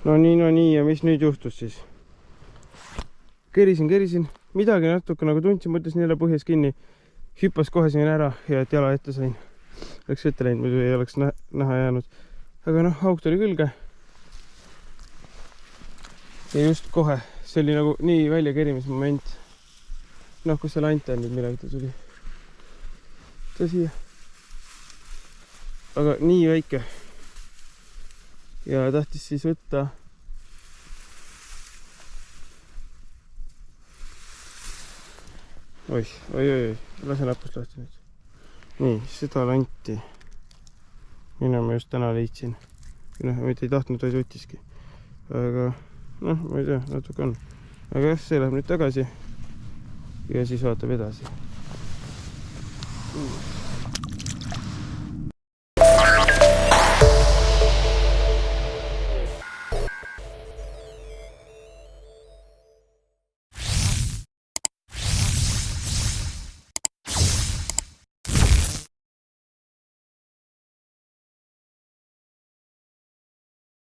no nii ja mis nüüd juhtus siis? Kerisin, midagi natuke nagu tundsin, mõtlesin jälle põhjas kinni, hüppas kohe siin ära ja et jala ette sain. Oleks ette läinud, muidu ei oleks näha jäänud. Aga noh, auk tuli külge. Ja just kohe, see oli nagu nii välja kerimismoment. Noh, kus seal ante on nüüd midagi, ta tuli. Ta siia. Aga nii väike. Ja tahtis siis võtta. Oi, lase näpust lahti nüüd. Nii, seda lanti. Mina ma just täna leidsin. Noh, mitte ei tahtnud, vaid võttiski. Aga, noh, ma ei tea, natuke on. Aga jah, see läheb nüüd tagasi. Ja siis vaatab edasi.